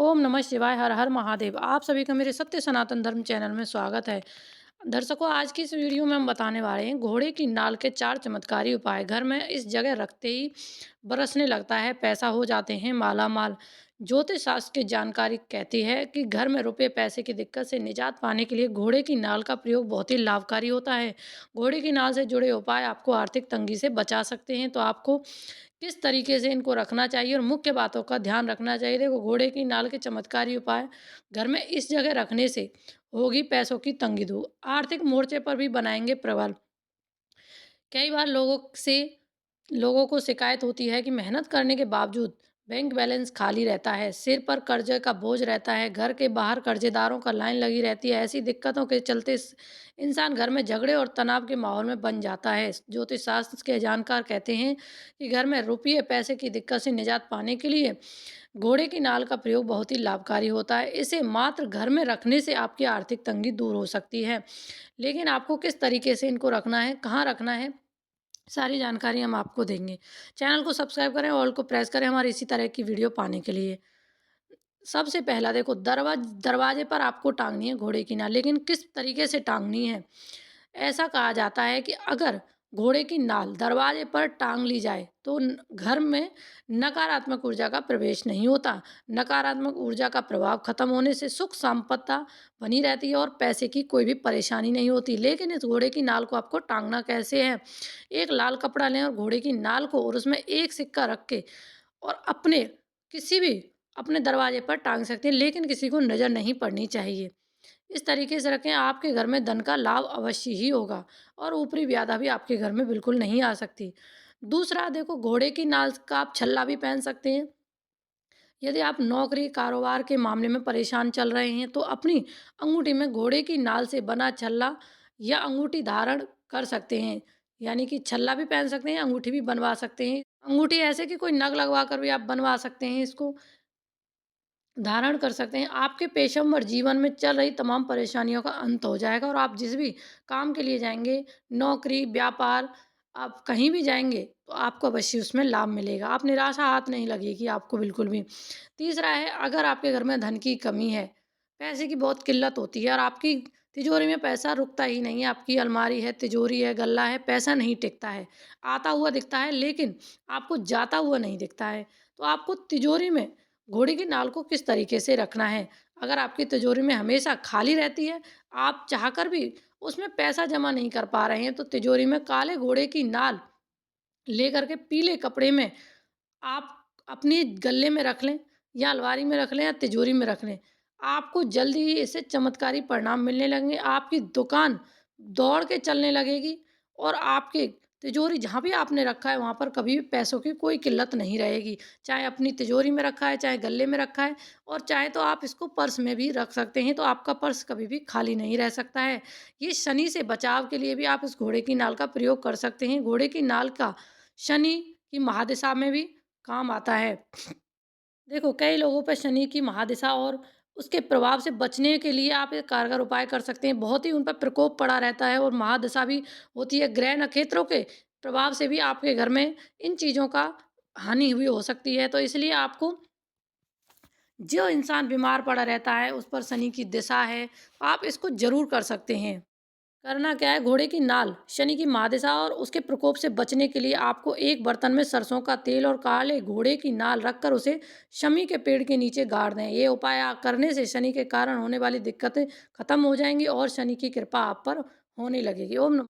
ओम नमः शिवाय, हर हर महादेव। आप सभी का मेरे सत्य सनातन धर्म चैनल में स्वागत है। दर्शकों, आज की इस वीडियो में हम बताने वाले हैं घोड़े की नाल के 4 चमत्कारी उपाय। घर में इस जगह रखते ही बरसने लगता है, पैसा हो जाते हैं मालामाल। ज्योतिष शास्त्र की जानकारी कहती है कि घर में रुपए पैसे की दिक्कत से निजात पाने के लिए घोड़े की नाल का प्रयोग बहुत ही लाभकारी होता है। घोड़े की नाल से जुड़े उपाय आपको आर्थिक तंगी से बचा सकते हैं, तो आपको किस तरीके से इनको रखना चाहिए और मुख्य बातों का ध्यान रखना चाहिए। देखो, घोड़े की नाल के चमत्कारी उपाय घर में इस जगह रखने से होगी पैसों की तंगी दूर, आर्थिक मोर्चे पर भी बनाएंगे प्रबल। कई बार लोगों को शिकायत होती है कि मेहनत करने के बावजूद बैंक बैलेंस खाली रहता है, सिर पर कर्जे का बोझ रहता है, घर के बाहर कर्जेदारों का लाइन लगी रहती है। ऐसी दिक्कतों के चलते इंसान घर में झगड़े और तनाव के माहौल में बन जाता है। ज्योतिष शास्त्र के जानकार कहते हैं कि घर में रुपये पैसे की दिक्कत से निजात पाने के लिए घोड़े की नाल का प्रयोग बहुत ही लाभकारी होता है। इसे मात्र घर में रखने से आपकी आर्थिक तंगी दूर हो सकती है। लेकिन आपको किस तरीके से इनको रखना है, कहाँ रखना है, सारी जानकारी हम आपको देंगे। चैनल को सब्सक्राइब करें, ऑल को प्रेस करें हमारी इसी तरह की वीडियो पाने के लिए। सबसे पहला देखो, दरवाजे पर आपको टांगनी है घोड़े की नाल, लेकिन किस तरीके से टांगनी है? ऐसा कहा जाता है कि अगर घोड़े की नाल दरवाजे पर टांग ली जाए तो घर में नकारात्मक ऊर्जा का प्रवेश नहीं होता। नकारात्मक ऊर्जा का प्रभाव खत्म होने से सुख संपत्ता बनी रहती है और पैसे की कोई भी परेशानी नहीं होती। लेकिन इस घोड़े की नाल को आपको टांगना कैसे है? एक लाल कपड़ा लें और घोड़े की नाल को और उसमें एक सिक्का रख के और किसी भी अपने दरवाजे पर टांग सकते हैं, लेकिन किसी को नज़र नहीं पड़नी चाहिए। इस तरीके से रखें, आपके घर में धन का लाभ अवश्य ही होगा और ऊपरी व्याधा भी आपके घर में बिल्कुल नहीं आ सकती। दूसरा देखो, घोड़े की नाल का आप छल्ला भी पहन सकते हैं। यदि आप नौकरी कारोबार के मामले में परेशान चल रहे हैं तो अपनी अंगूठी में घोड़े की नाल से बना छल्ला या अंगूठी धारण कर सकते हैं। यानी कि छल्ला भी पहन सकते हैं, अंगूठी भी बनवा सकते हैं। अंगूठी ऐसे कि कोई नग लगवा कर भी आप बनवा सकते हैं, इसको धारण कर सकते हैं। आपके पेशेवर जीवन में चल रही तमाम परेशानियों का अंत हो जाएगा और आप जिस भी काम के लिए जाएँगे, नौकरी, व्यापार, आप कहीं भी जाएँगे, तो आपको अवश्य उसमें लाभ मिलेगा। आप निराशा हाथ नहीं लगेगी आपको बिल्कुल भी। तीसरा है, अगर आपके घर में धन की कमी है, पैसे की बहुत किल्लत होती है और आपकी तिजोरी में पैसा रुकता ही नहीं है, आपकी अलमारी है, तिजोरी है, गल्ला है, पैसा नहीं टिकता है। आता हुआ दिखता है लेकिन आपको जाता हुआ नहीं दिखता है। तो आपको तिजोरी में घोड़े की नाल को किस तरीके से रखना है? अगर आपकी तिजोरी में हमेशा खाली रहती है, आप चाहकर भी उसमें पैसा जमा नहीं कर पा रहे हैं, तो तिजोरी में काले घोड़े की नाल लेकर के पीले कपड़े में आप अपनी गल्ले में रख लें या अलमारी में रख लें या तिजोरी में रख लें। आपको जल्दी ही इससे चमत्कारी परिणाम मिलने लगेंगे। आपकी दुकान दौड़ के चलने लगेगी और आपके तिजोरी जहाँ भी आपने रखा है वहाँ पर कभी भी पैसों की कोई किल्लत नहीं रहेगी। चाहे अपनी तिजोरी में रखा है, चाहे गल्ले में रखा है और चाहे तो आप इसको पर्स में भी रख सकते हैं, तो आपका पर्स कभी भी खाली नहीं रह सकता है। ये शनि से बचाव के लिए भी आप इस घोड़े की नाल का प्रयोग कर सकते हैं। घोड़े की नाल का शनि की महादशा में भी काम आता है। देखो, कई लोगों पे शनि की महादशा और उसके प्रभाव से बचने के लिए आप एक कारगर उपाय कर सकते हैं। बहुत ही उन पर प्रकोप पड़ा रहता है और महादशा भी होती है। ग्रह नक्षत्रों के प्रभाव से भी आपके घर में इन चीज़ों का हानि हुई हो सकती है। तो इसलिए आपको, जो इंसान बीमार पड़ा रहता है, उस पर शनि की दशा है, आप इसको ज़रूर कर सकते हैं। करना क्या है, घोड़े की नाल शनि की महादशा और उसके प्रकोप से बचने के लिए आपको एक बर्तन में सरसों का तेल और काले घोड़े की नाल रखकर उसे शमी के पेड़ के नीचे गाड़ दें। ये उपाय करने से शनि के कारण होने वाली दिक्कतें खत्म हो जाएंगी और शनि की कृपा आप पर होने लगेगी। ओम नमः